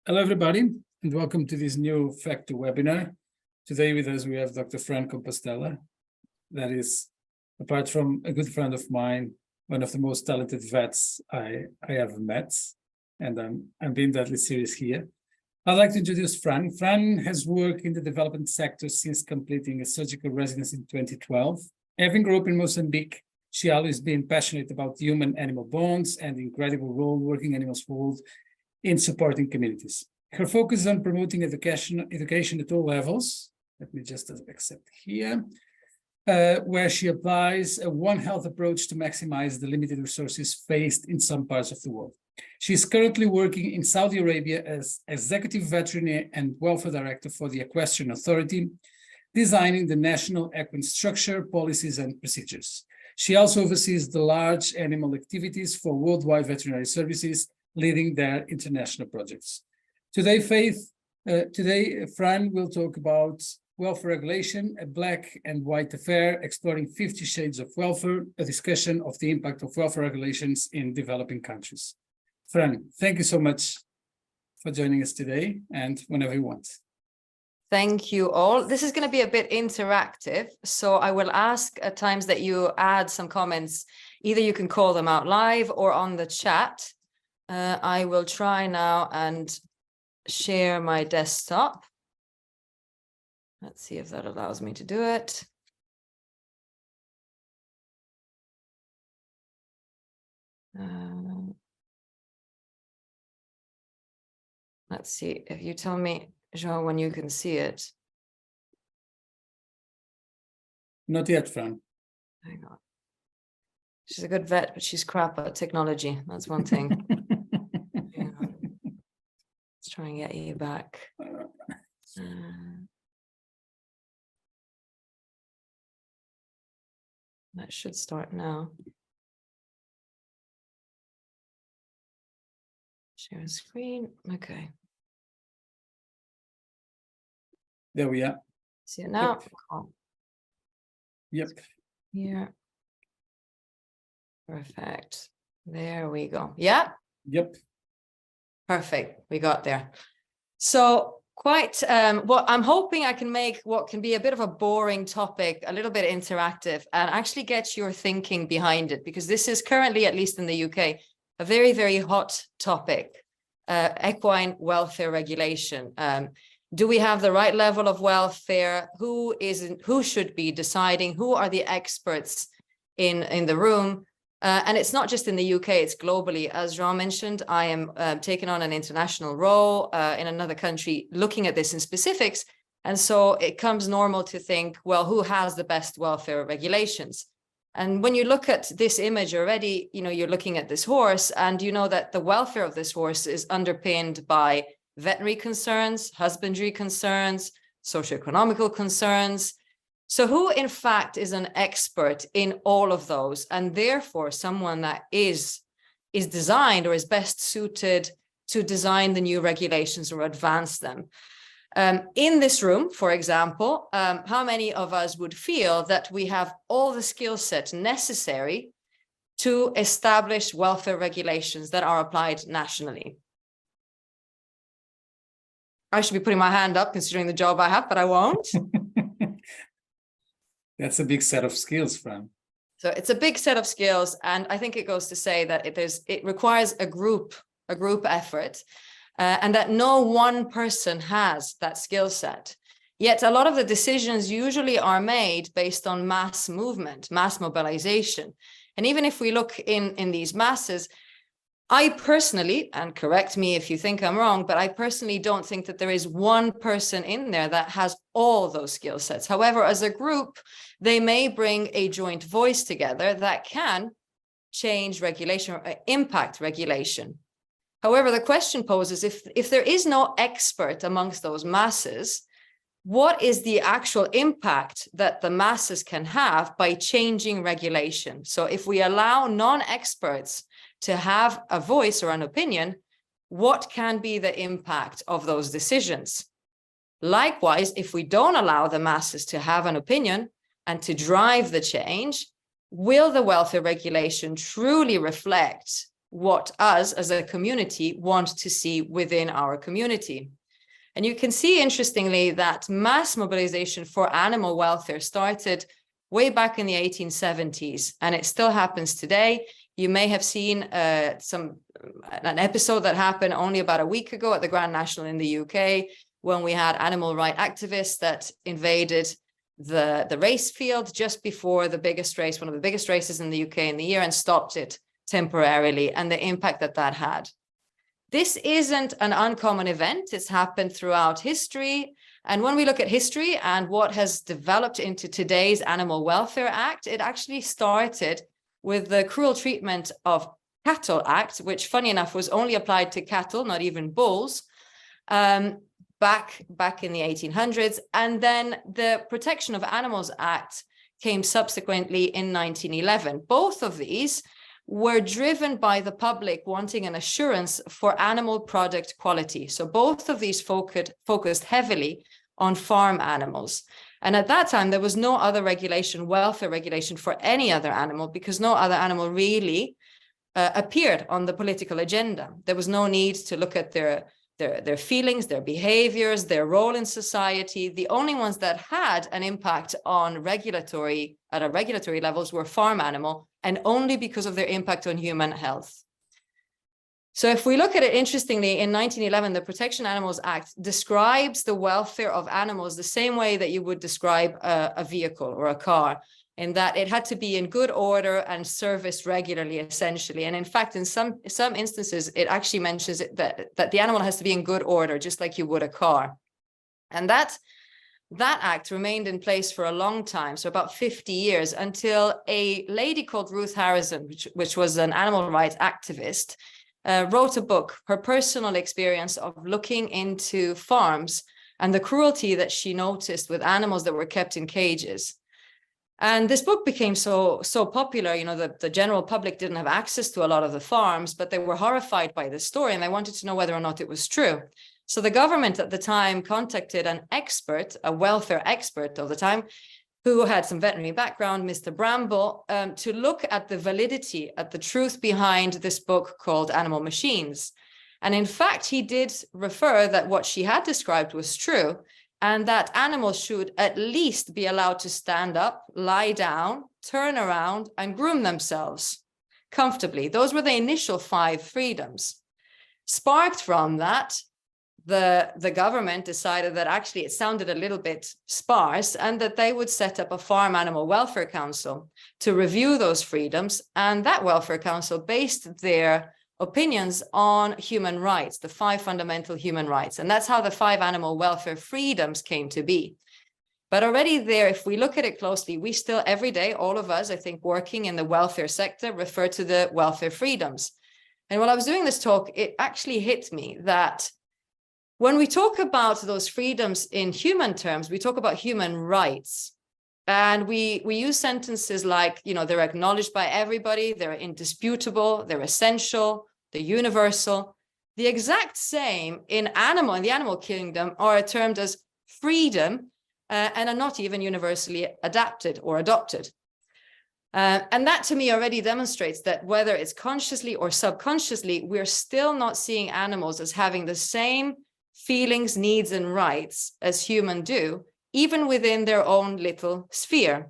Hello, everybody, and welcome to this new FECTU webinar. Today with us, we have Dr. Fran Compostella. That is, apart from a good friend of mine, one of the most talented vets I ever met, and I'm being deadly serious here. I'd like to introduce Fran. Fran has worked in the development sector since completing a surgical residency in 2012. Having grown up in Mozambique, she always been passionate about human-animal bonds and the incredible role working animals hold in supporting communities. Her focus is on promoting education at all levels. Let me just accept here, where she applies a One Health approach to maximize the limited resources faced in some parts of the world. She is currently working in Saudi Arabia as Executive Veterinary and Welfare Director for the Equestrian Authority, designing the national equine structure, policies, and procedures. She also oversees the large animal activities for Worldwide Veterinary Services, leading their international projects. Today, Fran will talk about welfare regulation, a black and white affair, exploring 50 shades of welfare, a discussion of the impact of welfare regulations in developing countries. Fran, thank you so much for joining us today, and whenever you want. Thank you all. This is going to be a bit interactive, so I will ask at times that you add some comments. Either you can call them out live or on the chat. I will try now and share my desktop. Let's see if that allows me to do it. Let's see if you tell me, Jean, when you can see it. Not yet, Fran. Hang on. She's a good vet, but she's crap at technology. That's one thing. Let's try and get you back. That should start now. Share screen. Okay. There we are. See it now? Yep. Cool. Yep. Here. Perfect. There we go. Yeah. Yep. Perfect. We got there. So quite what I'm hoping I can make what can be a bit of a boring topic a little bit interactive and actually get your thinking behind it, because this is currently, at least in the UK, a very, very hot topic. Equine welfare regulation. Do we have the right level of welfare? Who should be deciding? Who are the experts in the room? And it's not just in the UK, it's globally. As Jean mentioned, I am taking on an international role in another country looking at this in specifics. And so it comes normal to think, well, who has the best welfare regulations? And when you look at this image already, you know, you're looking at this horse and you know that the welfare of this horse is underpinned by veterinary concerns, husbandry concerns, socioeconomical concerns. So who, in fact, is an expert in all of those, and therefore someone that is designed or is best suited to design the new regulations or advance them? In this room, for example, how many of us would feel that we have all the skill set necessary to establish welfare regulations that are applied nationally? I should be putting my hand up considering the job I have, but I won't. That's a big set of skills, Fran. So it's a big set of skills, and I think it goes to say that it requires a group effort, and that no one person has that skill set. Yet a lot of the decisions usually are made based on mass movement, mass mobilization. And even if we look in these masses, I personally, and correct me if you think I'm wrong, but I personally don't think that there is one person in there that has all those skill sets. However, as a group, they may bring a joint voice together that can change regulation or impact regulation. However, the question poses, if there is no expert amongst those masses, what is the actual impact that the masses can have by changing regulation? So if we allow non-experts to have a voice or an opinion, what can be the impact of those decisions? Likewise, if we don't allow the masses to have an opinion and to drive the change, will the welfare regulation truly reflect what us as a community want to see within our community. And you can see, interestingly, that mass mobilization for animal welfare started way back in the 1870s, and it still happens today. You may have seen an episode that happened only about a week ago at the Grand National in the UK, when we had animal rights activists that invaded the race field just before the biggest race, one of the biggest races in the UK in the year, and stopped it temporarily, and the impact that that had. This isn't an uncommon event. It's happened throughout history. And when we look at history and what has developed into today's Animal Welfare Act, it actually started with the Cruel Treatment of Cattle Act, which, funny enough, was only applied to cattle, not even bulls, back in the 1800s. And then the Protection of Animals Act came subsequently in 1911. Both of these were driven by the public wanting an assurance for animal product quality. So both of these focused heavily on farm animals. And at that time, there was no other regulation, welfare regulation for any other animal, because no other animal really appeared on the political agenda. There was no need to look at their feelings, their behaviors, their role in society. The only ones that had an impact on regulatory levels were farm animal, and only because of their impact on human health. So if we look at it, interestingly, in 1911, the Protection Animals Act describes the welfare of animals the same way that you would describe a vehicle or a car, in that it had to be in good order and serviced regularly, essentially. And in fact, in some instances, it actually mentions that the animal has to be in good order, just like you would a car. And that act remained in place for a long time, so about 50 years, until a lady called Ruth Harrison, which was an animal rights activist, wrote a book, her personal experience of looking into farms and the cruelty that she noticed with animals that were kept in cages. And this book became so popular, you know, the general public didn't have access to a lot of the farms, but they were horrified by this story, and they wanted to know whether or not it was true. So the government at the time contacted an expert, a welfare expert of the time, who had some veterinary background, Mr. Bramble, to look at the validity, at the truth behind this book called Animal Machines. And in fact, he did refer that what she had described was true, and that animals should at least be allowed to stand up, lie down, turn around, and groom themselves comfortably. Those were the initial 5 freedoms. Sparked from that, the government decided that actually it sounded a little bit sparse, and that they would set up a farm animal welfare council to review those freedoms. And that welfare council based their opinions on human rights, the 5 fundamental human rights. And that's how the 5 animal welfare freedoms came to be. But already there, if we look at it closely, we still every day, all of us, I think, working in the welfare sector, refer to the welfare freedoms. And while I was doing this talk, it actually hit me that when we talk about those freedoms in human terms, we talk about human rights. And we use sentences like, you know, they're acknowledged by everybody, they're indisputable, they're essential, they're universal. The exact same in the animal kingdom are termed as freedom and are not even universally adapted or adopted. And that to me already demonstrates that whether it's consciously or subconsciously, we're still not seeing animals as having the same feelings, needs, and rights as humans do, even within their own little sphere.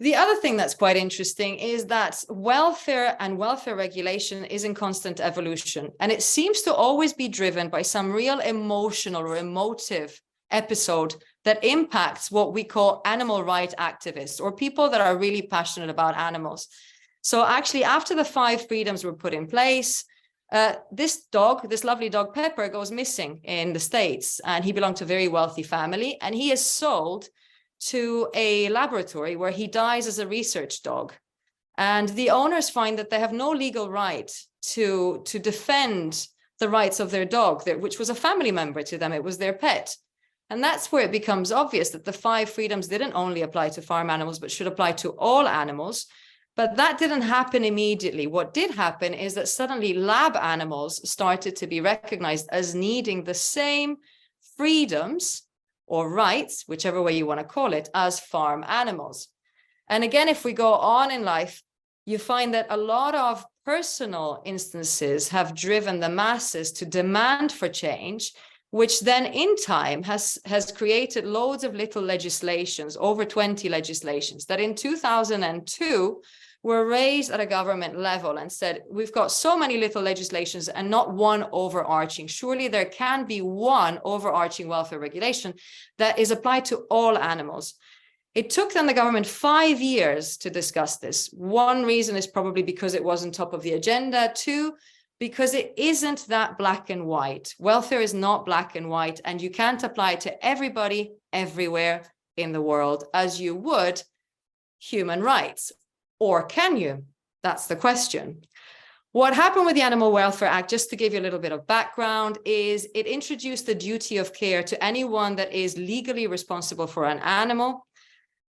The other thing that's quite interesting is that welfare and welfare regulation is in constant evolution, and it seems to always be driven by some real emotional or emotive episode that impacts what we call animal rights activists, or people that are really passionate about animals. So actually, after the 5 freedoms were put in place, this lovely dog Pepper, goes missing in the States, and he belonged to a very wealthy family, and he is sold to a laboratory where he dies as a research dog. And the owners find that they have no legal right to defend the rights of their dog, which was a family member to them. It was their pet. And that's where it becomes obvious that the 5 freedoms didn't only apply to farm animals, but should apply to all animals. But that didn't happen immediately. What did happen is that suddenly lab animals started to be recognized as needing the same freedoms or rights, whichever way you want to call it, as farm animals. And again, if we go on in life, you find that a lot of personal instances have driven the masses to demand for change, which then in time has created loads of little legislations, over 20 legislations, that in 2002 were raised at a government level and said, we've got so many little legislations and not one overarching. Surely there can be one overarching welfare regulation that is applied to all animals. It took then the government 5 years to discuss this. One reason is probably because it wasn't top of the agenda. Two, because it isn't that black and white. Welfare is not black and white, and you can't apply it to everybody everywhere in the world as you would human rights. Or can you? That's the question. What happened with the Animal Welfare Act, just to give you a little bit of background, is it introduced the duty of care to anyone that is legally responsible for an animal.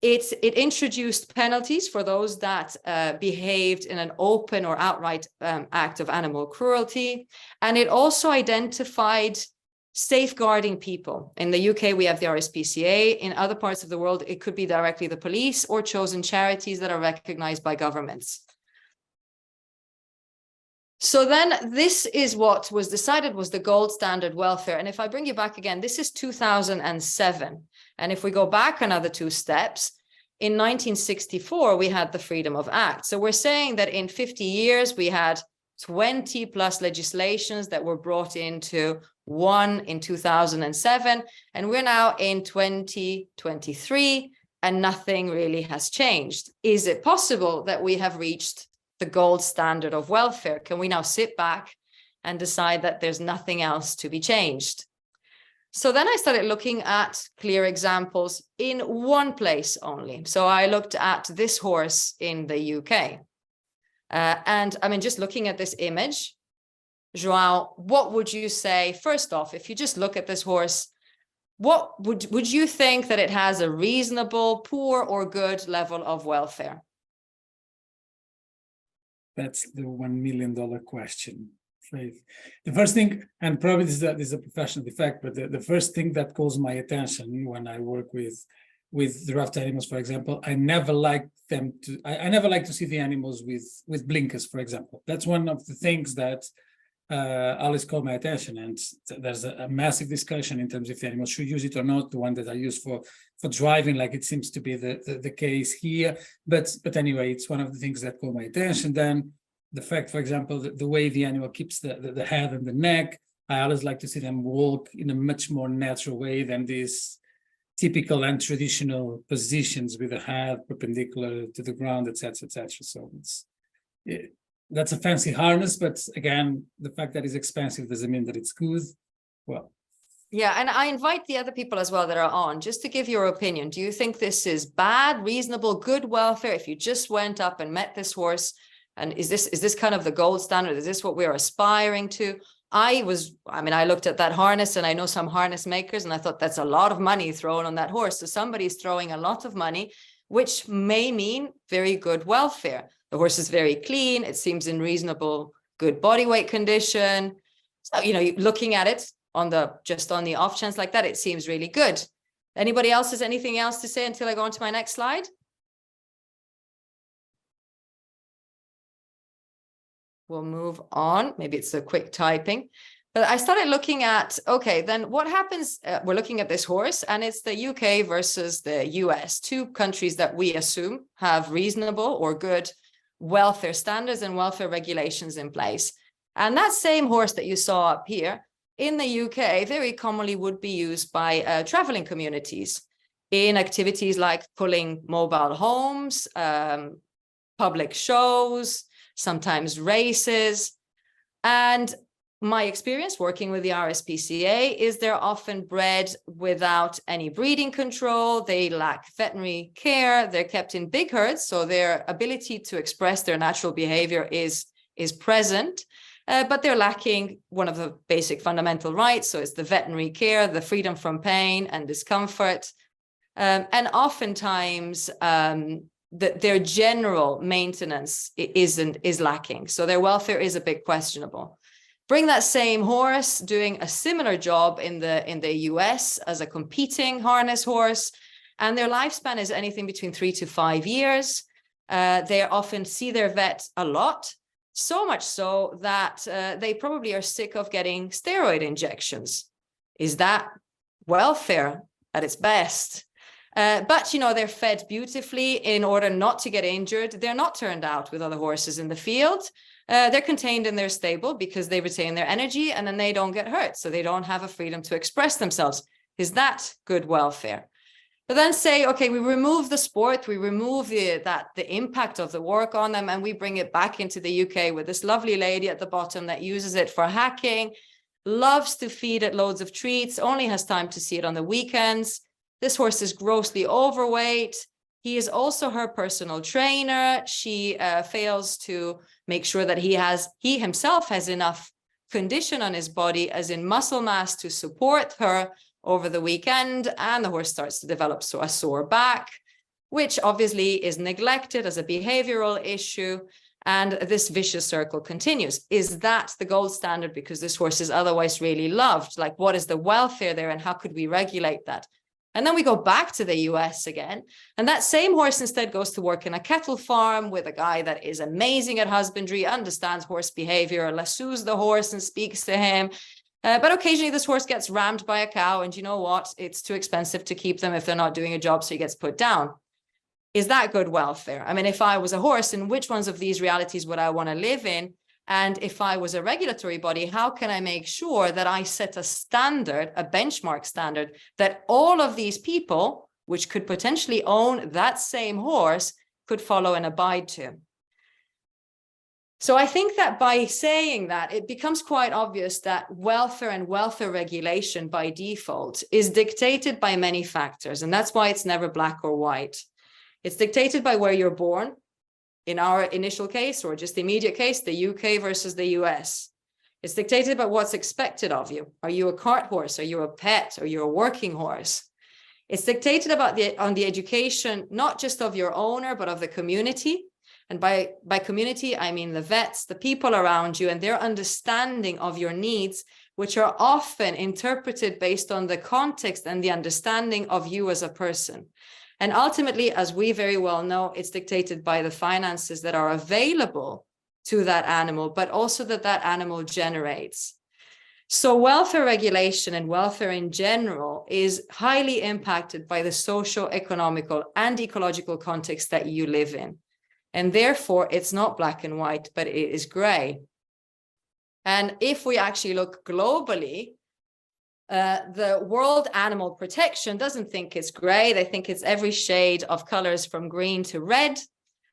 It introduced penalties for those that behaved in an open or outright act of animal cruelty. And it also identified safeguarding people. In the UK, we have the RSPCA. In other parts of the world, it could be directly the police or chosen charities that are recognized by governments. So then this is what was decided was the gold standard welfare. And if I bring you back again, this is 2007. And if we go back another 2 steps, in 1964, we had the Freedom of Act. So we're saying that in 50 years, we had 20 plus legislations that were brought into one in 2007. And we're now in 2023 and nothing really has changed. Is it possible that we have reached the gold standard of welfare? Can we now sit back and decide that there's nothing else to be changed? So then I started looking at clear examples in one place only. So I looked at this horse in the UK. And I mean, just looking at this image, Joao, what would you say, first off, if you just look at this horse, what would you think that it has a reasonable, poor or good level of welfare? That's the $1 million question. The first thing, and probably this is a professional defect, but the first thing that calls my attention when I work with draft animals, for example, I never like to see the animals with blinkers, for example. That's one of the things that always call my attention, and there's a massive discussion in terms of if the animals should use it or not. The one that I use for driving, like it seems to be the case here, but anyway, it's one of the things that call my attention. Then the fact, for example, the way the animal keeps the head and the neck, I always like to see them walk in a much more natural way than these typical and traditional positions with the head perpendicular to the ground, etc., etc. So that's a fancy harness, but again, the fact that it's expensive doesn't mean that it's good. Well, yeah, and I invite the other people as well that are on, just to give your opinion. Do you think this is bad, reasonable, good welfare? If you just went up and met this horse, and is this kind of the gold standard? Is this what we're aspiring to? I looked at that harness, and I know some harness makers, and I thought that's a lot of money thrown on that horse. So somebody's throwing a lot of money, which may mean very good welfare. The horse is very clean. It seems in reasonable, good body weight condition. So, looking at it on the off chance like that, it seems really good. Anybody else has anything else to say until I go on to my next slide? We'll move on. Maybe it's a quick typing. But I started looking at, okay, then what happens? We're looking at this horse, and it's the UK versus the US, 2 countries that we assume have reasonable or good welfare standards and welfare regulations in place. And that same horse that you saw up here in the UK very commonly would be used by traveling communities in activities like pulling mobile homes, public shows, sometimes races. And my experience working with the RSPCA is they're often bred without any breeding control. They lack veterinary care. They're kept in big herds, so their ability to express their natural behavior is present, but they're lacking one of the basic fundamental rights. So it's the veterinary care, the freedom from pain and discomfort. And oftentimes, their general maintenance is lacking. So their welfare is a bit questionable. Bring that same horse doing a similar job in the US as a competing harness horse, and their lifespan is anything between 3 to 5 years. They often see their vet a lot, so much so that they probably are sick of getting steroid injections. Is that welfare at its best? But, you know, they're fed beautifully in order not to get injured. They're not turned out with other horses in the field. They're contained in their stable because they retain their energy and then they don't get hurt. So they don't have a freedom to express themselves. Is that good welfare? But then say, okay, we remove the sport, we remove the impact of the work on them, and we bring it back into the UK with this lovely lady at the bottom that uses it for hacking, loves to feed it loads of treats, only has time to see it on the weekends. This horse is grossly overweight. He is also her personal trainer. She fails to make sure that he himself has enough condition on his body, as in muscle mass, to support her over the weekend, and the horse starts to develop a sore back, which obviously is neglected as a behavioral issue, and this vicious circle continues. Is that the gold standard because this horse is otherwise really loved? Like, what is the welfare there, and how could we regulate that? And then we go back to the US again, and that same horse instead goes to work in a cattle farm with a guy that is amazing at husbandry, understands horse behavior, lassos the horse and speaks to him. But occasionally this horse gets rammed by a cow, and you know what? It's too expensive to keep them if they're not doing a job, so he gets put down. Is that good welfare? I mean, if I was a horse, in which ones of these realities would I want to live in? And if I was a regulatory body, how can I make sure that I set a standard, a benchmark standard, that all of these people, which could potentially own that same horse, could follow and abide to? So I think that by saying that, it becomes quite obvious that welfare and welfare regulation by default is dictated by many factors. And that's why it's never black or white. It's dictated by where you're born. In our initial case, or just the immediate case, the UK versus the US. It's dictated by what's expected of you. Are you a cart horse? Are you a pet? Are you a working horse? It's dictated on the education, not just of your owner, but of the community. And by community, I mean the vets, the people around you, and their understanding of your needs, which are often interpreted based on the context and the understanding of you as a person. And ultimately, as we very well know, it's dictated by the finances that are available to that animal, but also that animal generates. So welfare regulation and welfare in general is highly impacted by the social, economical, and ecological context that you live in. And therefore, it's not black and white, but it is gray. And if we actually look globally, the World Animal Protection doesn't think it's gray. They think it's every shade of colors from green to red.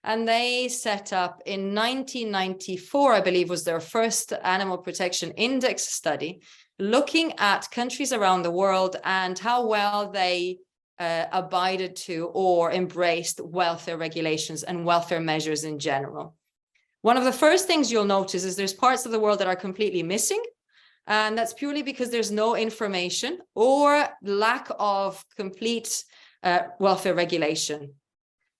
And they set up in 1994, I believe, was their first animal protection index study, looking at countries around the world and how well they abided to or embraced welfare regulations and welfare measures in general. One of the first things you'll notice is there's parts of the world that are completely missing. And that's purely because there's no information or lack of complete welfare regulation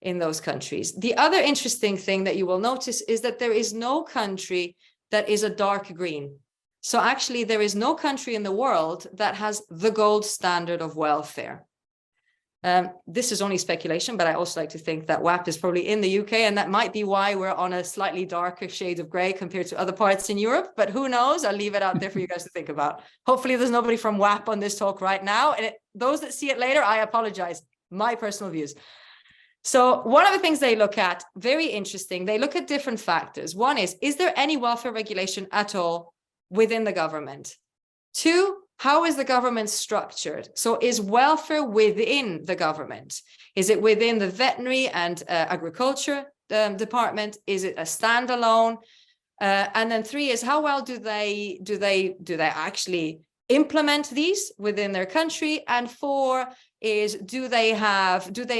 in those countries. The other interesting thing that you will notice is that there is no country that is a dark green. So actually, there is no country in the world that has the gold standard of welfare. This is only speculation, but I also like to think that WAP is probably in the UK, and that might be why we're on a slightly darker shade of grey compared to other parts in Europe. But who knows? I'll leave it out there for you guys to think about. Hopefully there's nobody from WAP on this talk right now. And those that see it later, I apologize. My personal views. So one of the things they look at, very interesting, they look at different factors. One is there any welfare regulation at all within the government? Two, how is the government structured? So is welfare within the government? Is it within the veterinary and agriculture department? Is it a standalone? And then three is how well do they actually implement these within their country? And four is do they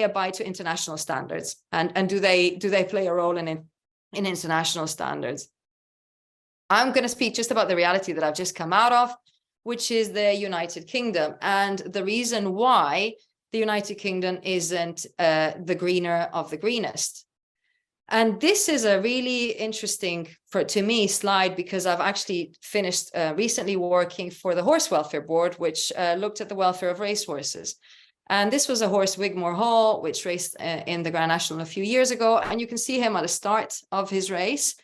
abide to international standards? And do they play a role in international standards? I'm going to speak just about the reality that I've just come out of, which is the United Kingdom, and the reason why the United Kingdom isn't the greener of the greenest. And this is a really interesting, to me, slide, because I've actually finished recently working for the Horse Welfare Board, which looked at the welfare of racehorses. And this was a horse, Wigmore Hall, which raced in the Grand National a few years ago. And you can see him at the start of his race.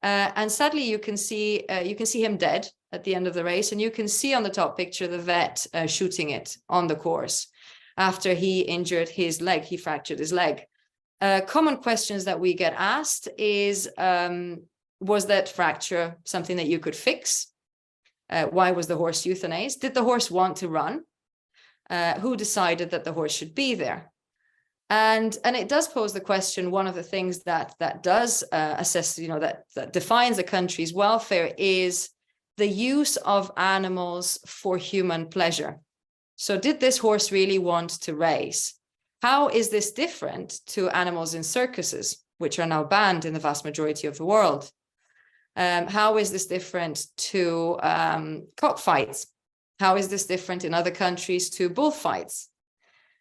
And sadly, you can see him dead at the end of the race. And you can see on the top picture the vet shooting it on the course after he injured his leg. He fractured his leg. Common questions that we get asked is, was that fracture something that you could fix? Why was the horse euthanized? Did the horse want to run? Who decided that the horse should be there? And it does pose the question, one of the things that does assess, that defines a country's welfare is the use of animals for human pleasure. So did this horse really want to race? How is this different to animals in circuses, which are now banned in the vast majority of the world? How is this different to cockfights? How is this different in other countries to bullfights?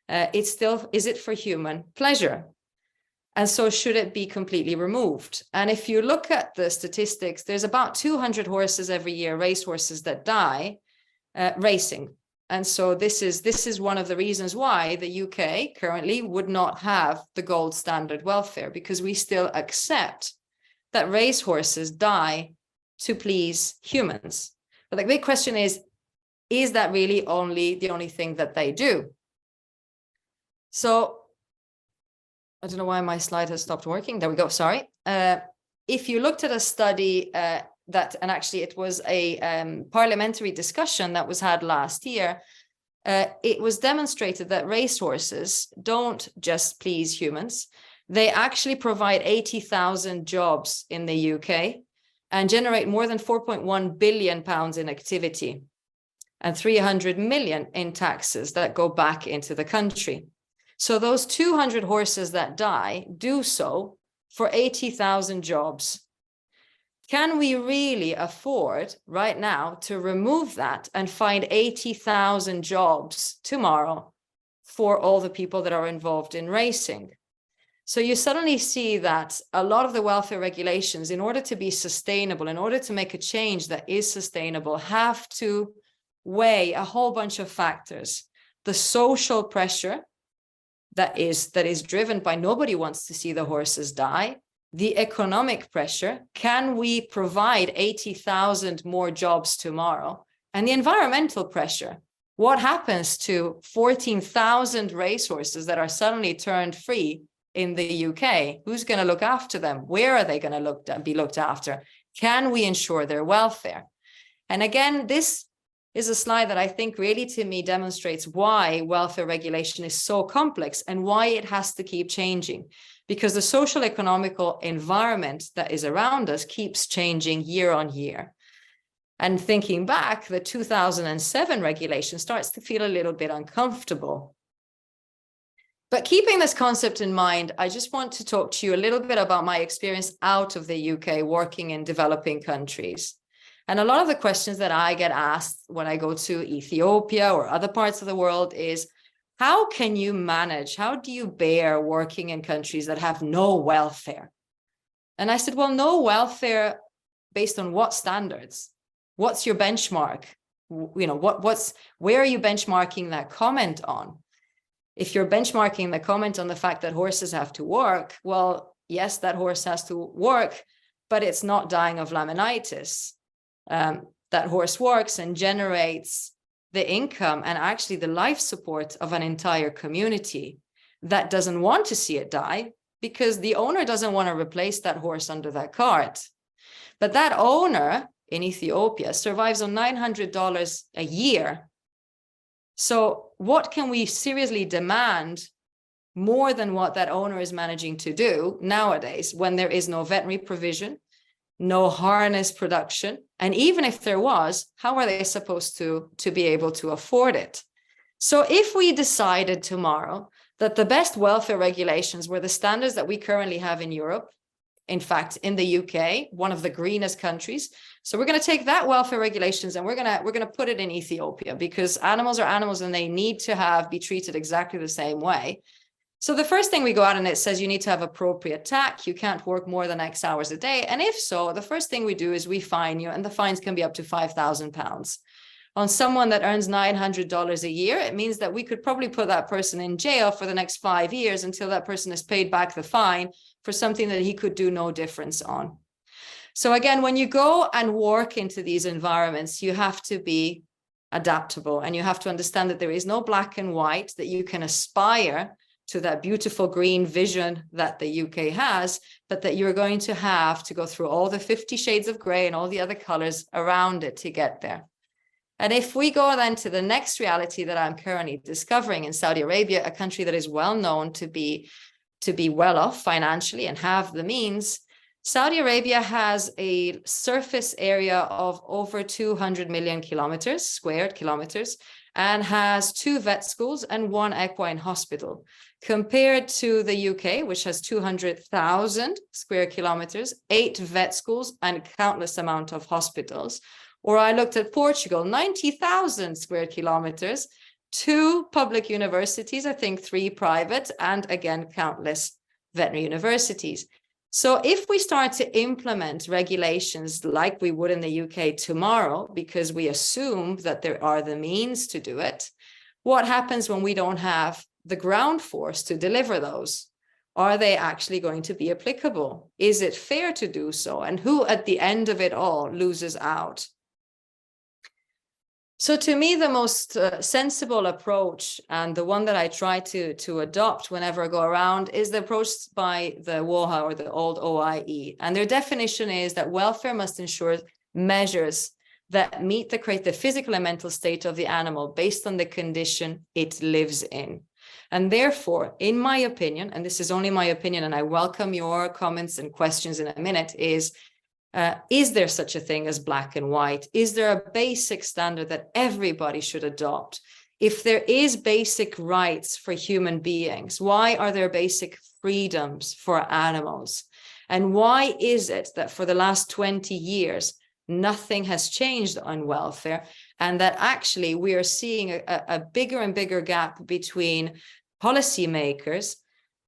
Is it for human pleasure? And so should it be completely removed? And if you look at the statistics, there's about 200 horses every year, racehorses that die racing. And so this is one of the reasons why the UK currently would not have the gold standard welfare, because we still accept that racehorses die to please humans. But the big question is that really the only thing that they do? So I don't know why my slide has stopped working. There we go. Sorry. If you looked at a study and actually it was a parliamentary discussion that was had last year, it was demonstrated that racehorses don't just please humans. They actually provide 80,000 jobs in the UK and generate more than 4.1 billion pounds in activity and 300 million in taxes that go back into the country. So those 200 horses that die do so for 80,000 jobs. Can we really afford right now to remove that and find 80,000 jobs tomorrow for all the people that are involved in racing? So you suddenly see that a lot of the welfare regulations, in order to be sustainable, in order to make a change that is sustainable, have to weigh a whole bunch of factors. The social pressure that is driven by nobody wants to see the horses die. The economic pressure, can we provide 80,000 more jobs tomorrow? And the environmental pressure, what happens to 14,000 racehorses that are suddenly turned free in the UK? Who's going to look after them? Where are they going to be looked after? Can we ensure their welfare? And again, this is a slide that I think really to me demonstrates why welfare regulation is so complex and why it has to keep changing, because the social economical environment that is around us keeps changing year on year. And thinking back, the 2007 regulation starts to feel a little bit uncomfortable. But keeping this concept in mind, I just want to talk to you a little bit about my experience out of the UK working in developing countries. And a lot of the questions that I get asked when I go to Ethiopia or other parts of the world is, how can you manage, how do you bear working in countries that have no welfare? And I said, well, no welfare based on what standards? What's your benchmark? Where are you benchmarking that comment on? If you're benchmarking the comment on the fact that horses have to work, well, yes, that horse has to work, but it's not dying of laminitis. That horse works and generates the income and actually the life support of an entire community that doesn't want to see it die, because the owner doesn't want to replace that horse under that cart. But that owner in Ethiopia survives on $900 a year. So what can we seriously demand more than what that owner is managing to do nowadays when there is no veterinary provision, no harness production? And even if there was, how are they supposed to be able to afford it? So if we decided tomorrow that the best welfare regulations were the standards that we currently have in Europe, in fact, in the UK, one of the greenest countries. So we're going to take that welfare regulations and we're going to put it in Ethiopia, because animals are animals and they need to be treated exactly the same way. So the first thing we go out and it says you need to have appropriate tack. You can't work more than X hours a day. And if so, the first thing we do is we fine you, and the fines can be up to £5,000. On someone that earns $900 a year, it means that we could probably put that person in jail for the next 5 years until that person has paid back the fine for something that he could do no difference on. So again, when you go and work into these environments, you have to be adaptable, and you have to understand that there is no black and white, that you can aspire to that beautiful green vision that the UK has, but that you're going to have to go through all the 50 shades of gray and all the other colors around it to get there. And if we go then to the next reality that I'm currently discovering in Saudi Arabia, a country that is well known to be well off financially and have the means, Saudi Arabia has a surface area of over 200 million square kilometers, and has 2 vet schools and 1 equine hospital, compared to the UK, which has 200,000 square kilometers, 8 vet schools, and countless amount of hospitals. Or I looked at Portugal, 90,000 square kilometers, 2 public universities, I think 3 private, and again, countless veterinary universities. So if we start to implement regulations like we would in the UK tomorrow, because we assume that there are the means to do it, what happens when we don't have the ground force to deliver those? Are they actually going to be applicable? Is it fair to do so? And who at the end of it all loses out? So to me, the most sensible approach, and the one that I try to adopt whenever I go around, is the approach by the WOHA, or the old OIE. And their definition is that welfare must ensure measures that meet the physical and mental state of the animal based on the condition it lives in. And therefore, in my opinion, and this is only my opinion, and I welcome your comments and questions in a minute, is there such a thing as black and white? Is there a basic standard that everybody should adopt? If there is basic rights for human beings, why are there basic freedoms for animals? And why is it that for the last 20 years, nothing has changed on welfare, and that actually we are seeing a bigger and bigger gap between policymakers,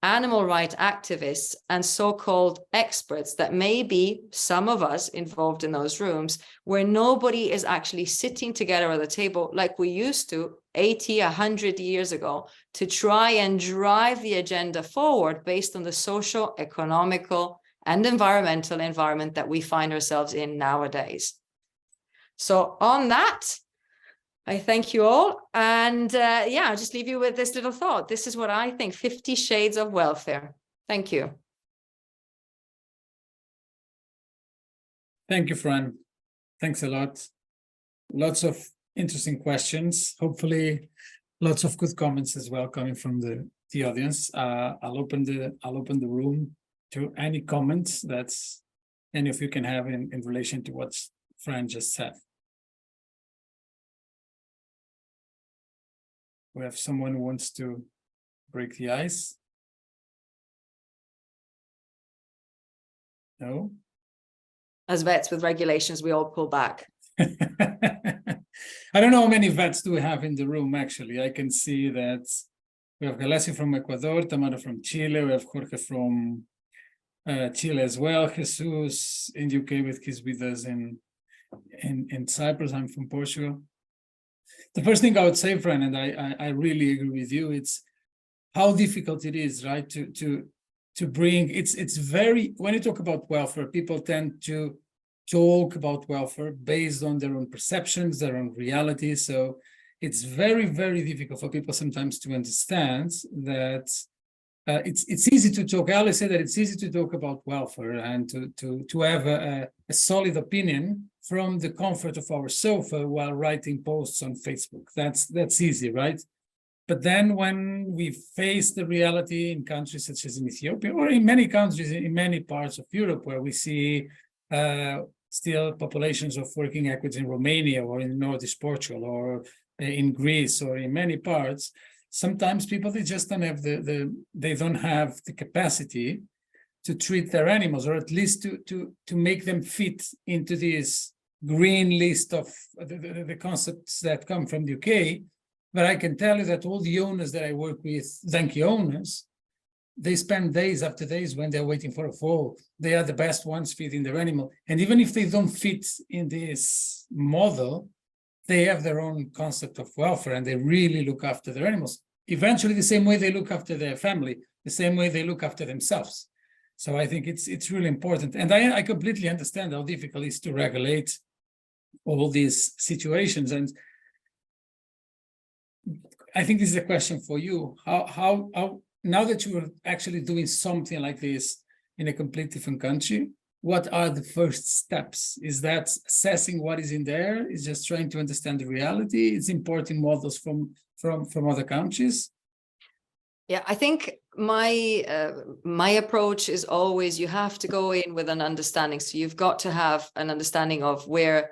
animal rights activists, and so-called experts, that may be some of us involved in those rooms, where nobody is actually sitting together at the table like we used to 80, 100 years ago, to try and drive the agenda forward based on the social, economical, and environmental environment that we find ourselves in nowadays. So on that, I thank you all. And yeah, I'll just leave you with this little thought. This is what I think, 50 shades of welfare. Thank you. Thank you, Fran. Thanks a lot. Lots of interesting questions. Hopefully, lots of good comments as well coming from the audience. I'll open the room to any comments that any of you can have in relation to what Fran just said. We have someone who wants to break the ice. No? As vets with regulations, we all pull back. I don't know how many vets do we have in the room, actually. I can see that we have Galassi from Ecuador, Tamara from Chile, we have Jorge from Chile as well, Jesus in the UK with his with us in Cyprus. I'm from Portugal. The first thing I would say, Fran, and I really agree with you, it's how difficult it is, right? To bring it's very, when you talk about welfare, people tend to talk about welfare based on their own perceptions, their own realities. So it's very, very difficult for people sometimes to understand that it's easy to talk. I always say that it's easy to talk about welfare and to have a solid opinion from the comfort of our sofa while writing posts on Facebook. That's easy, right? But then when we face the reality in countries such as in Ethiopia, or in many countries in many parts of Europe, where we see still populations of working equids in Romania or in Nordic Portugal or in Greece or in many parts, sometimes people, they just don't have they don't have the capacity to treat their animals, or at least to make them fit into this green list of the concepts that come from the UK. But I can tell you that all the owners that I work with, donkey owners, they spend days after days when they're waiting for a foal. They are the best ones feeding their animal. And even if they don't fit in this model, they have their own concept of welfare and they really look after their animals. Eventually, the same way they look after their family, the same way they look after themselves. So I think it's really important. And I completely understand how difficult it is to regulate all these situations. And I think this is a question for you. How now that you are actually doing something like this in a completely different country, what are the first steps? Is that assessing what is in there? Is just trying to understand the reality? It's importing models from other countries? Yeah, I think my approach is always you have to go in with an understanding. So you've got to have an understanding of where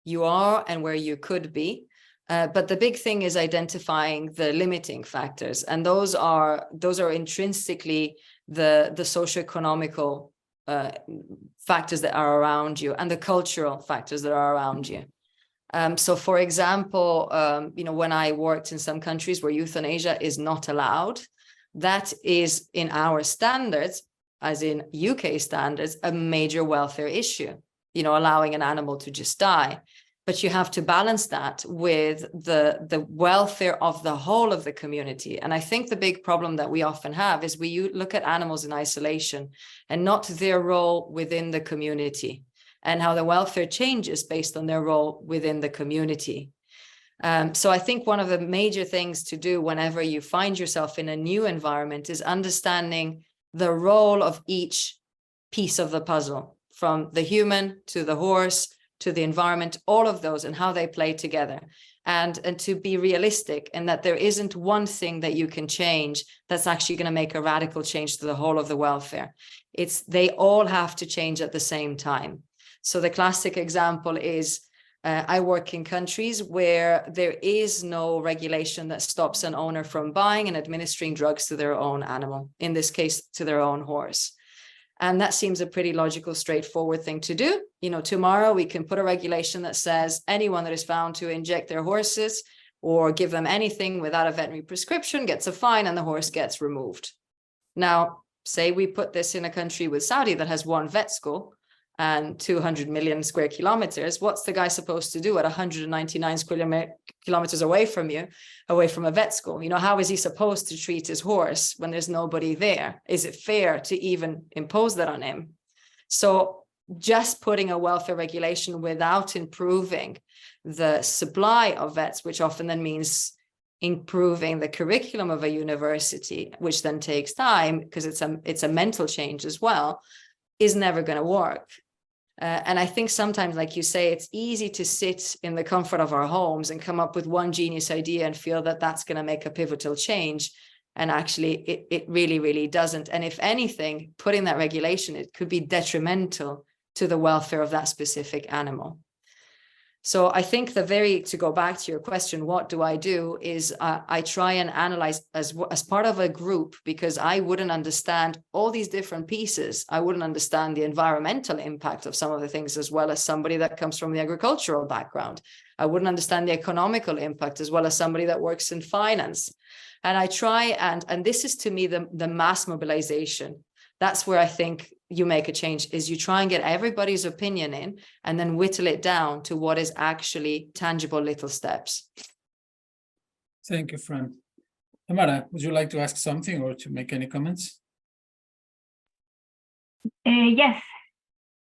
you are and where you could be. But the big thing is identifying the limiting factors, and those are intrinsically the socioeconomical factors that are around you and the cultural factors that are around you. So, for example, when I worked in some countries where euthanasia is not allowed, that is in our standards, as in UK standards, a major welfare issue, allowing an animal to just die. But you have to balance that with the welfare of the whole of the community. And I think the big problem that we often have is we look at animals in isolation and not their role within the community and how the welfare changes based on their role within the community. So I think one of the major things to do whenever you find yourself in a new environment is understanding the role of each piece of the puzzle, from the human to the horse, to the environment, all of those and how they play together, and to be realistic in that there isn't one thing that you can change that's actually going to make a radical change to the whole of the welfare. They all have to change at the same time. So the classic example is I work in countries where there is no regulation that stops an owner from buying and administering drugs to their own animal, in this case, to their own horse. And that seems a pretty logical, straightforward thing to do. Tomorrow we can put a regulation that says anyone that is found to inject their horses or give them anything without a veterinary prescription gets a fine and the horse gets removed. Now, say we put this in a country with Saudi that has one vet school and 200 million square kilometers. What's the guy supposed to do at 199 square kilometers away from you, away from a vet school? How is he supposed to treat his horse when there's nobody there? Is it fair to even impose that on him? So just putting a welfare regulation without improving the supply of vets, which often then means improving the curriculum of a university, which then takes time because it's a mental change as well, is never going to work. And I think sometimes, like you say, it's easy to sit in the comfort of our homes and come up with one genius idea and feel that that's going to make a pivotal change. And actually, it really, really doesn't. And if anything, putting that regulation, it could be detrimental to the welfare of that specific animal. So I think to go back to your question, what do I do is I try and analyze as part of a group, because I wouldn't understand all these different pieces. I wouldn't understand the environmental impact of some of the things as well as somebody that comes from the agricultural background. I wouldn't understand the economical impact as well as somebody that works in finance. And I try and this is to me the mass mobilization. That's where I think you make a change, is you try and get everybody's opinion in and then whittle it down to what is actually tangible little steps. Thank you, Fran. Tamara, would you like to ask something or to make any comments? Yes.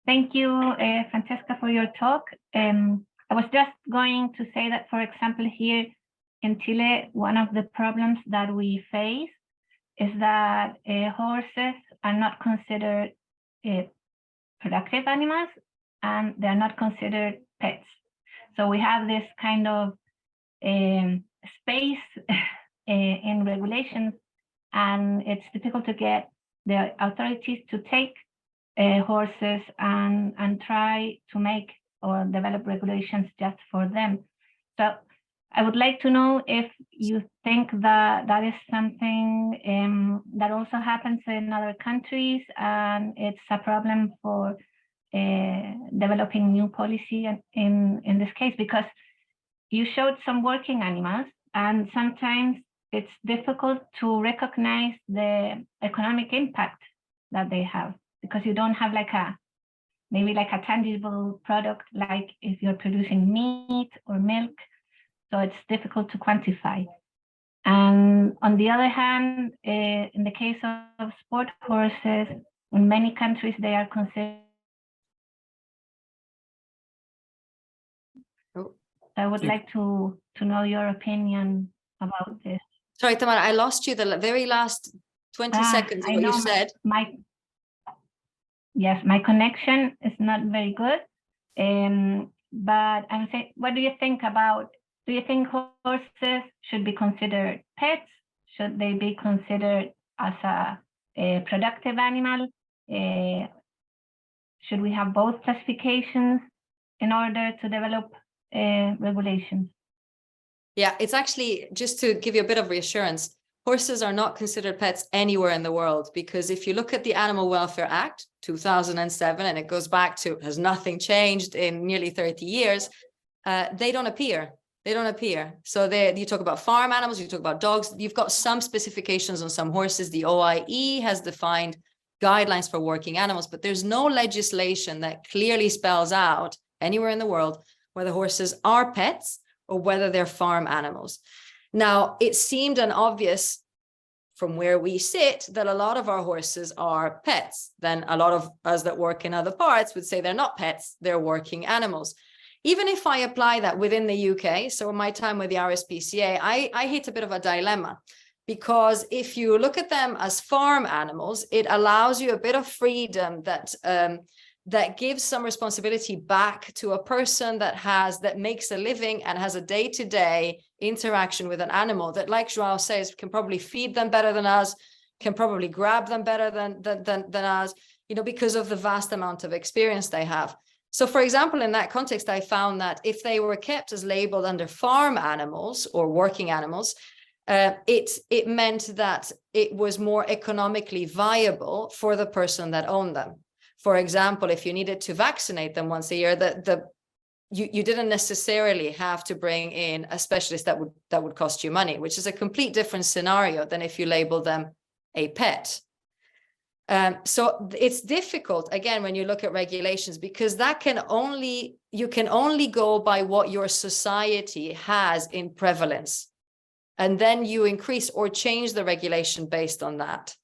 Thank you, Francesca, for your talk. I was just going to say that, for example, here in Chile, one of the problems that we face is that horses are not considered productive animals and they're not considered pets. So we have this kind of space in regulations, and it's difficult to get the authorities to take horses and try to make or develop regulations just for them. So I would like to know if you think that that is something that also happens in other countries, and it's a problem for developing new policy in this case, because you showed some working animals, and sometimes it's difficult to recognize the economic impact that they have, because you don't have like maybe like a tangible product, like if you're producing meat or milk. So it's difficult to quantify. And on the other hand, in the case of sport horses, in many countries, they are considered. Oh. I would like to know your opinion about this. Sorry, Tamara, I lost you the very last 20 seconds of what you said. Yes, my connection is not very good. But I'm saying, what do you think about, do you think horses should be considered pets? Should they be considered as a productive animal? Should we have both classifications in order to develop regulations? Yeah, it's actually, just to give you a bit of reassurance, horses are not considered pets anywhere in the world, because if you look at the Animal Welfare Act 2007, and it goes back to, has nothing changed in nearly 30 years, they don't appear. They don't appear. So you talk about farm animals, you talk about dogs, you've got some specifications on some horses. The OIE has defined guidelines for working animals, but there's no legislation that clearly spells out anywhere in the world whether horses are pets or whether they're farm animals. Now, it seemed an obvious from where we sit that a lot of our horses are pets. Then a lot of us that work in other parts would say they're not pets, they're working animals. Even if I apply that within the UK, so in my time with the RSPCA, I hit a bit of a dilemma, because if you look at them as farm animals, it allows you a bit of freedom that gives some responsibility back to a person that makes a living and has a day-to-day interaction with an animal that, like Joao says, can probably feed them better than us, can probably grab them better than us, because of the vast amount of experience they have. So, for example, in that context, I found that if they were kept as labeled under farm animals or working animals, it meant that it was more economically viable for the person that owned them. For example, if you needed to vaccinate them once a year, you didn't necessarily have to bring in a specialist that would cost you money, which is a complete different scenario than if you label them a pet. So it's difficult, again, when you look at regulations, because you can only go by what your society has in prevalence. And then you increase or change the regulation based on that.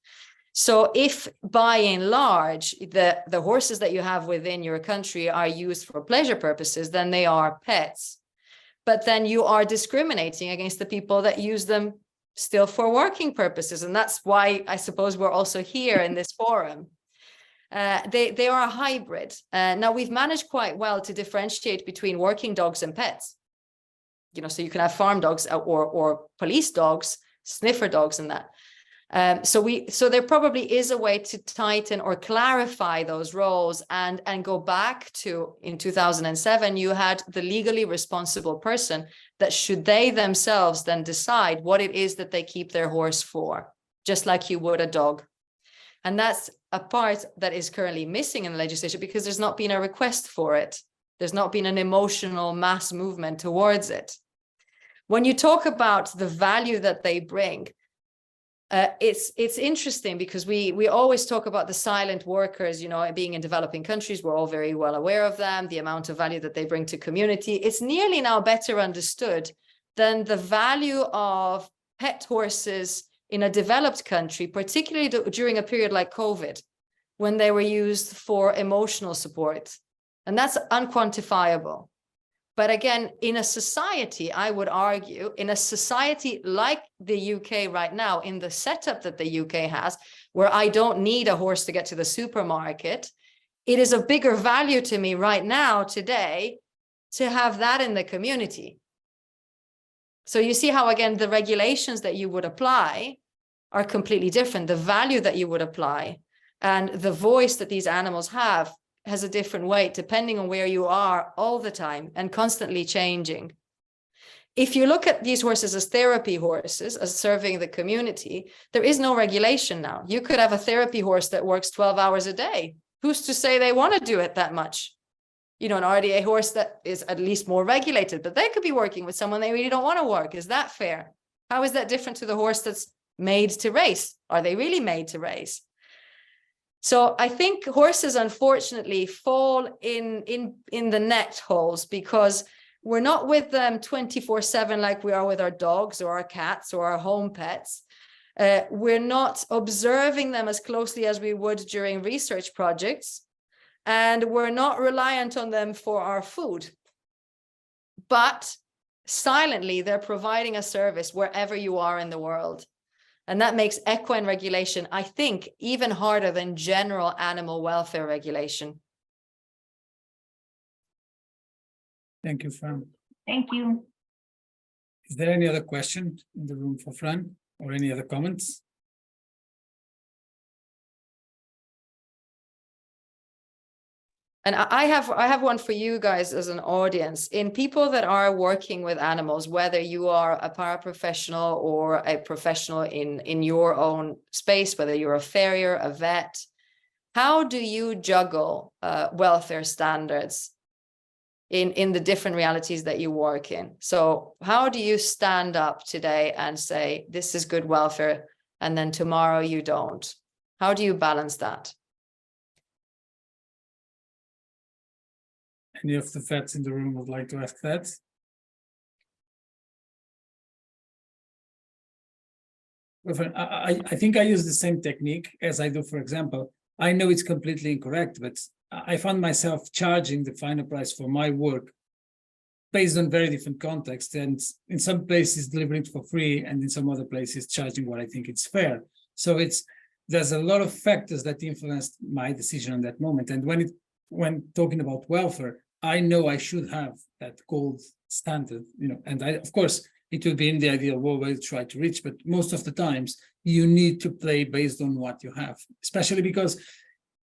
So if by and large, the horses that you have within your country are used for pleasure purposes, then they are pets. But then you are discriminating against the people that use them still for working purposes. And that's why I suppose we're also here in this forum. They are a hybrid. Now, we've managed quite well to differentiate between working dogs and pets. So you can have farm dogs or police dogs, sniffer dogs and that. So there probably is a way to tighten or clarify those roles and go back to, in 2007, you had the legally responsible person that should they themselves then decide what it is that they keep their horse for, just like you would a dog. And that's a part that is currently missing in the legislation because there's not been a request for it. There's not been an emotional mass movement towards it. When you talk about the value that they bring, it's interesting because we always talk about the silent workers, being in developing countries. We're all very well aware of them, the amount of value that they bring to community. It's nearly now better understood than the value of pet horses in a developed country, particularly during a period like COVID, when they were used for emotional support. And that's unquantifiable. But again, in a society, I would argue, in a society like the UK right now, in the setup that the UK has, where I don't need a horse to get to the supermarket, it is of bigger value to me right now, today, to have that in the community. So you see how, again, the regulations that you would apply are completely different. The value that you would apply and the voice that these animals have has a different weight depending on where you are all the time and constantly changing. If you look at these horses as therapy horses, as serving the community, there is no regulation now. You could have a therapy horse that works 12 hours a day. Who's to say they want to do it that much? An RDA horse that is at least more regulated, but they could be working with someone they really don't want to work. Is that fair? How is that different to the horse that's made to race? Are they really made to race? So I think horses, unfortunately, fall in the net holes because we're not with them 24/7 like we are with our dogs or our cats or our home pets. We're not observing them as closely as we would during research projects, and we're not reliant on them for our food. But silently, they're providing a service wherever you are in the world. And that makes equine regulation, I think, even harder than general animal welfare regulation. Thank you, Fran. Thank you. Is there any other question in the room for Fran or any other comments? And I have one for you guys as an audience. In people that are working with animals, whether you are a paraprofessional or a professional in your own space, whether you're a farrier, a vet, how do you juggle welfare standards in the different realities that you work in? So how do you stand up today and say, this is good welfare, and then tomorrow you don't? How do you balance that? Any of the vets in the room would like to ask that? I think I use the same technique as I do, for example. I know it's completely incorrect, but I found myself charging the final price for my work based on very different context, and in some places delivering for free, and in some other places charging what I think it's fair. So there's a lot of factors that influenced my decision on that moment. And when talking about welfare, I know I should have that gold standard, and of course, it would be in the ideal world where you try to reach, but most of the times you need to play based on what you have, especially because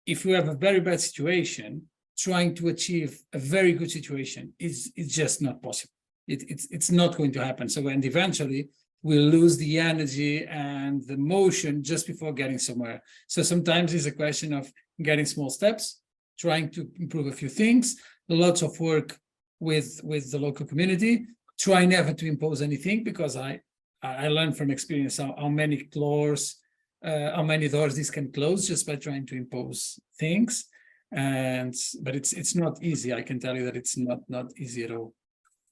if you have a very bad situation, trying to achieve a very good situation is just not possible. It's not going to happen. So, and eventually we'll lose the energy and the motion just before getting somewhere. So sometimes it's a question of getting small steps, trying to improve a few things, lots of work with the local community, try never to impose anything, because I learned from experience how many doors this can close just by trying to impose things. But it's not easy. I can tell you that it's not easy at all.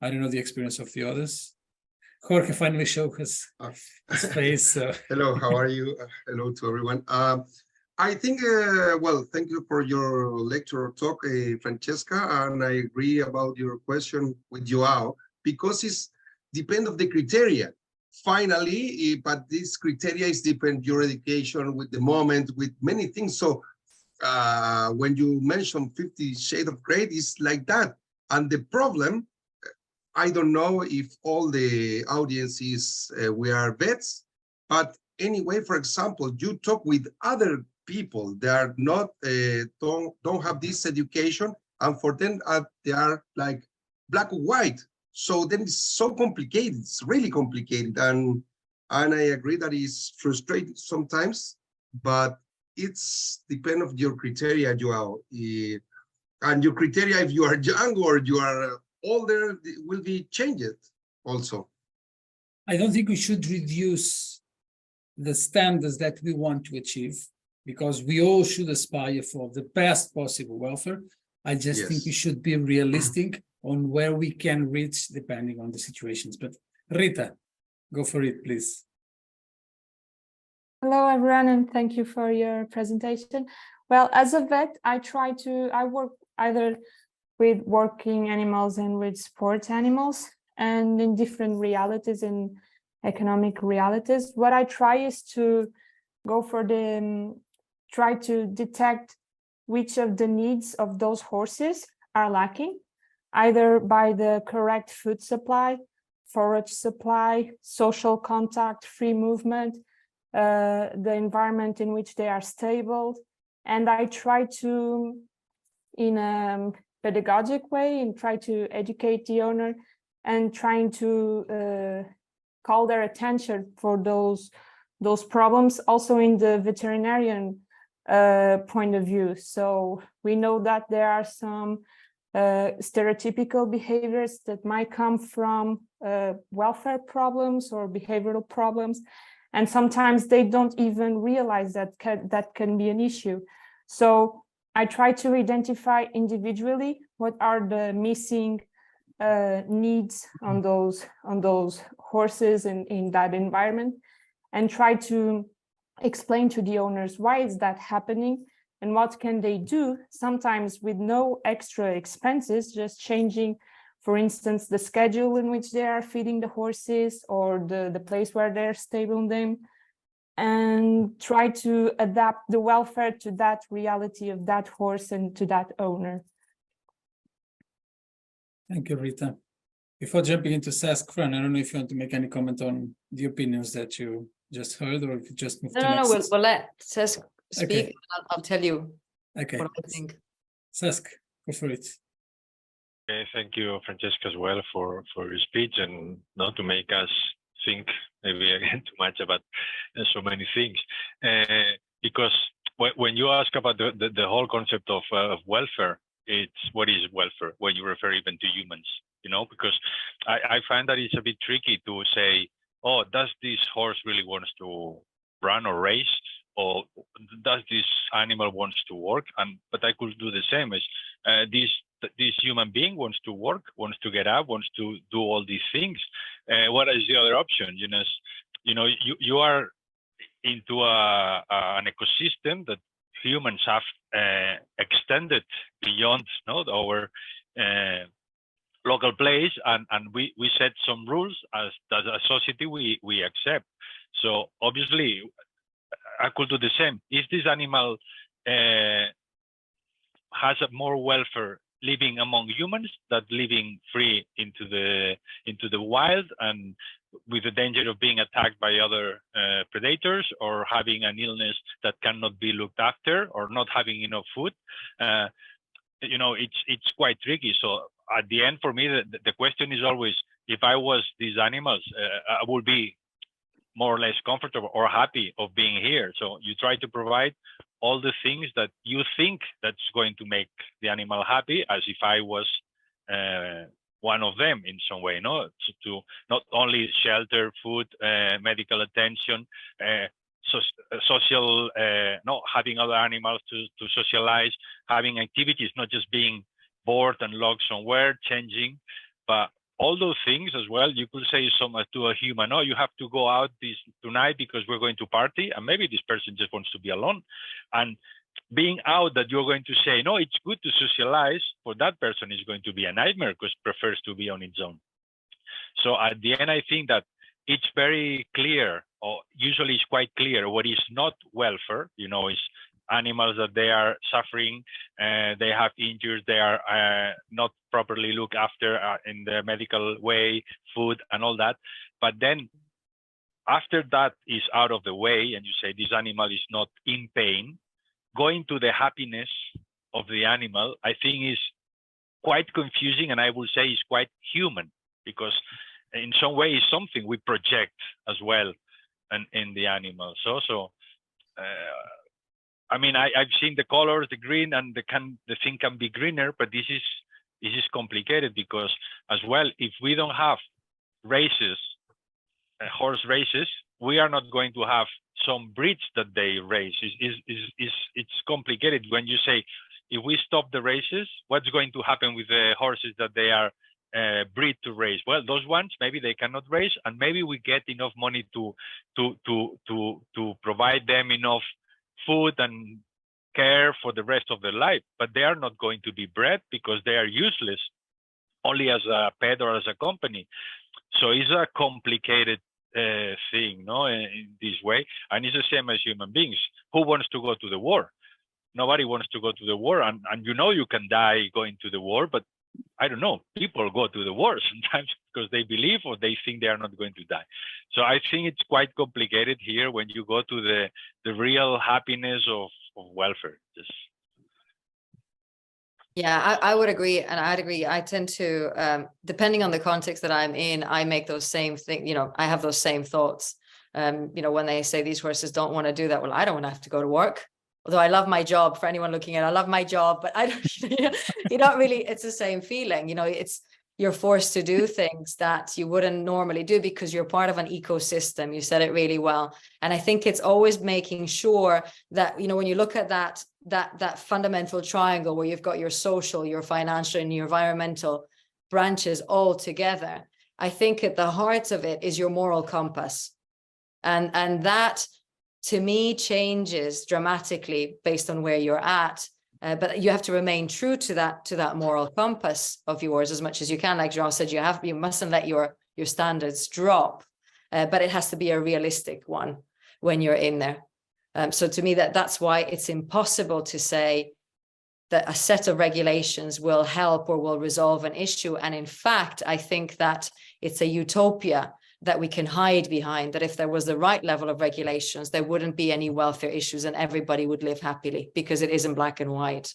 I don't know the experience of the others. Jorge finally showed his face. So. Hello, how are you? Hello to everyone. I think, well, thank you for your lecture or talk, Francesca, and I agree about your question with Joao, because it's depend of the criteria. Finally, but this criteria is depend your education with the moment, with many things. So when you mention 50 Shades of Grey, it's like that. And the problem, I don't know if all the audiences we are vets, but anyway, for example, you talk with other people that are not don't have this education, and for them they are like black or white. So then it's so complicated. It's really complicated, and I agree that it's frustrating sometimes, but it's depend of your criteria, Joao. And your criteria, if you are young or you are older, will be changed also. I don't think we should reduce the standards that we want to achieve, because we all should aspire for the best possible welfare. I just think we should be realistic on where we can reach depending on the situations. But Rita, go for it, please. Hello, everyone, and thank you for your presentation. Well, as a vet, I work either with working animals and with sport animals, and in different realities, in economic realities. What I try is to go for try to detect which of the needs of those horses are lacking, either by the correct food supply, forage supply, social contact, free movement, the environment in which they are stable. And I try to, in a pedagogic way, and try to educate the owner and trying to call their attention for those problems, also in the veterinarian point of view. So we know that there are some stereotypical behaviors that might come from welfare problems or behavioral problems, and sometimes they don't even realize that that can be an issue. So I try to identify individually what are the missing needs on those horses in that environment, and try to explain to the owners why is that happening and what can they do, sometimes with no extra expenses, just changing, for instance, the schedule in which they are feeding the horses or the place where they're stabling them, and try to adapt the welfare to that reality of that horse and to that owner. Thank you, Rita. Before jumping into Sask, Fran, I don't know if you want to make any comment on the opinions that you just heard, or if you just move to No, next. we'll let Sask speak. Okay. I'll tell you Okay, what I think. Sask, go for it. Okay, thank you, Francesca, as well for your speech, and not to make us think maybe again too much about so many things. Because when you ask about the whole concept of welfare, it's what is welfare when you refer even to humans, you know, because I find that it's a bit tricky to say, oh, does this horse really wants to run or race, or does this animal wants to work? But I could do the same as this human being wants to work, wants to get up, wants to do all these things. What is the other option? You are into an ecosystem that humans have extended beyond our local place, and we set some rules as a society we accept. So obviously I could do the same. If this animal has a more welfare living among humans than living free into the wild and with the danger of being attacked by other predators, or having an illness that cannot be looked after, or not having enough food, it's quite tricky. So at the end, for me, the question is always, if I was these animals, I would be more or less comfortable or happy of being here. So you try to provide all the things that you think that's going to make the animal happy, as if I was one of them in some way, no? To not only shelter, food, medical attention, social, having other animals to socialize, having activities, not just being bored and locked somewhere, changing, but all those things as well. You could say to a human, oh, you have to go out tonight because we're going to party, and maybe this person just wants to be alone. And being out that you're going to say, no, it's good to socialize, for that person is going to be a nightmare because prefers to be on its own. So at the end, I think that it's very clear, or usually it's quite clear, what is not welfare, is animals that they are suffering, they have injuries, they are not properly looked after in the medical way, food and all that. But then after that is out of the way, and you say this animal is not in pain, going to the happiness of the animal, I think is quite confusing, and I will say is quite human, because in some way it's something we project as well in the animal. I mean, I've seen the colors, the green, and the thing can be greener, but this is complicated, because as well, if we don't have races, horse races, we are not going to have some breeds that they race. It's complicated when you say, if we stop the races, what's going to happen with the horses that they are breed to race? Well, those ones, maybe they cannot race, and maybe we get enough money to provide them enough food and care for the rest of their life, but they are not going to be bred because they are useless only as a pet or as a company. So it's a complicated thing, no, in this way. And it's the same as human beings. Who wants to go to the war? Nobody wants to go to the war, and you can die going to the war, but I don't know, people go to the war sometimes because they believe or they think they are not going to die. So I think it's quite complicated here when you go to the real happiness of welfare. Yeah, I would agree, and I'd agree. I tend to, depending on the context that I'm in, I make those same things. I have those same thoughts. When they say these horses don't want to do that, well, I don't want to have to go to work. Although I love my job. For anyone looking at it, I love my job, but I don't. You don't really. It's the same feeling. You're forced to do things that you wouldn't normally do because you're part of an ecosystem. You said it really well. And I think it's always making sure that, when you look at that that fundamental triangle where you've got your social, your financial, and your environmental branches all together, I think at the heart of it is your moral compass. And that, to me, changes dramatically based on where you're at. But you have to remain true to that moral compass of yours as much as you can. Like João said, you mustn't let your standards drop, but it has to be a realistic one when you're in there. So to me, that's why it's impossible to say that a set of regulations will help or will resolve an issue. And in fact, I think that it's a utopia that we can hide behind, that if there was the right level of regulations, there wouldn't be any welfare issues and everybody would live happily, because it isn't black and white.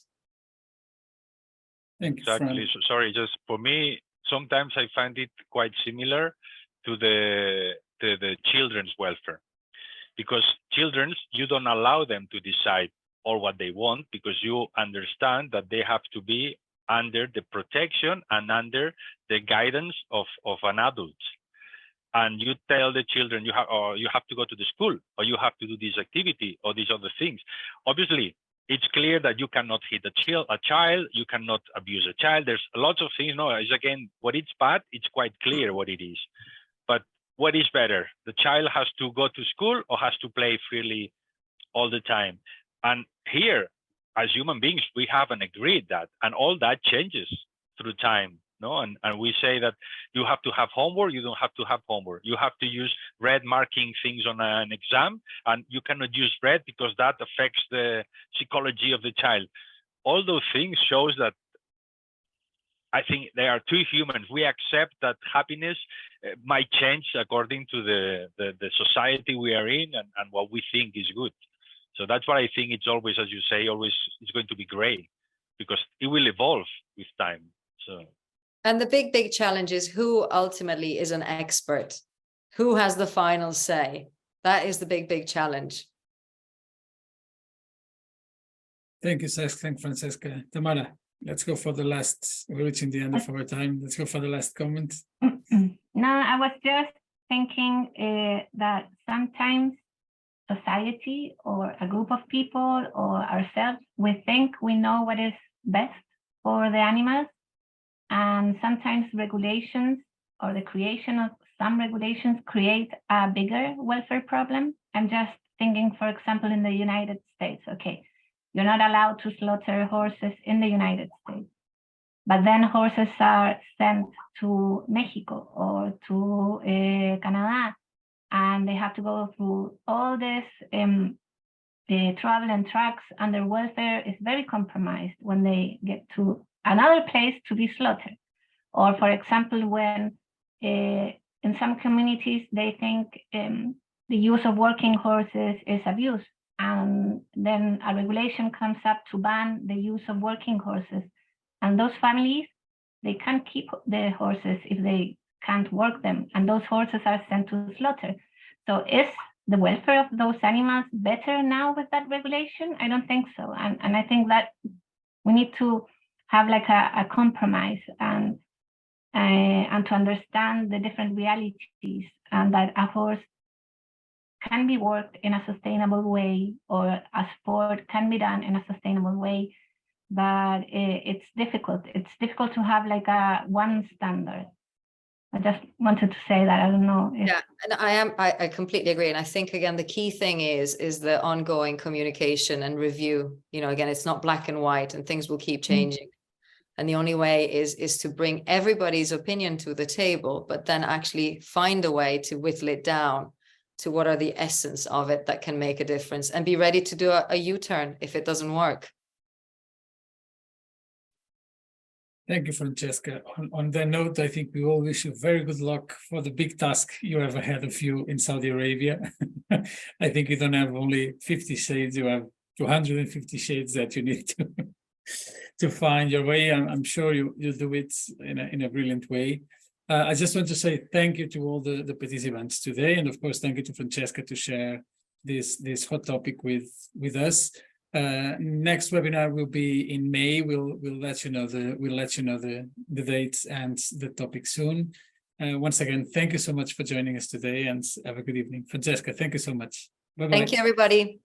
Thank you, Exactly. So, sorry, just for me, sometimes I find it quite similar to the children's welfare, because children's, you don't allow them to decide all what they want, because you understand that they have to be under the protection and under the guidance of an adult. And you tell the children you have to go to the school, or you have to do this activity or these other things. Obviously, it's clear that you cannot hit a child, you cannot abuse a child. There's lots of things. No, it's again, what it's bad, it's quite clear what it is. But what is better? The child has to go to school or has to play freely all the time? And here, as human beings, we haven't agreed that, and all that changes through time. No, and we say that you have to have homework, you don't have to have homework. You have to use red marking things on an exam, and you cannot use red because that affects the psychology of the child. All those things shows that I think they are two humans. We accept that happiness might change according to the society we are in and what we think is good. So that's why I think it's always, as you say, always it's going to be gray, because it will evolve with time. So. And the big challenge is who ultimately is an expert, who has the final say. That is the big challenge. Thank you, Cesc. Thank Francesca. Tamara, let's go for the last, we're reaching the end of our time. Let's go for the last comment. No, I was just thinking that sometimes society or a group of people or ourselves, we think we know what is best for the animals. And sometimes regulations or the creation of some regulations create a bigger welfare problem. I'm just thinking, for example, in the United States, okay, you're not allowed to slaughter horses in the United States, but then horses are sent to Mexico or to Canada, and they have to go through all this travel and trucks, and their welfare is very compromised when they get to another place to be slaughtered. Or for example, when in some communities, they think the use of working horses is abuse. And then a regulation comes up to ban the use of working horses. And those families, they can't keep the horses if they can't work them. And those horses are sent to slaughter. So is the welfare of those animals better now with that regulation? I don't think so. And I think that we need to have like a compromise and to understand the different realities, and that a horse can be worked in a sustainable way, or a sport can be done in a sustainable way, but it's difficult. It's difficult to have like a one standard. I just wanted to say that. I don't know. Yeah, and I completely agree. And I think, again, the key thing is the ongoing communication and review. You know, again, it's not black and white, and things will keep changing. And the only way is to bring everybody's opinion to the table, but then actually find a way to whittle it down to what are the essence of it that can make a difference, and be ready to do a U-turn if it doesn't work. Thank you, Francesca. On that note, I think we all wish you very good luck for the big task you have ahead of you in Saudi Arabia. I think you don't have only 50 shades, you have 250 shades that you need to find your way. I'm sure you do it in a brilliant way. I just want to say thank you to all the participants today, and of course thank you to Francesca to share this hot topic with us. Next webinar will be in May. We'll let you know the dates and the topic soon. Once again, thank you so much for joining us today, and have a good evening. Francesca, thank you so much. Bye-bye. Thank you, everybody.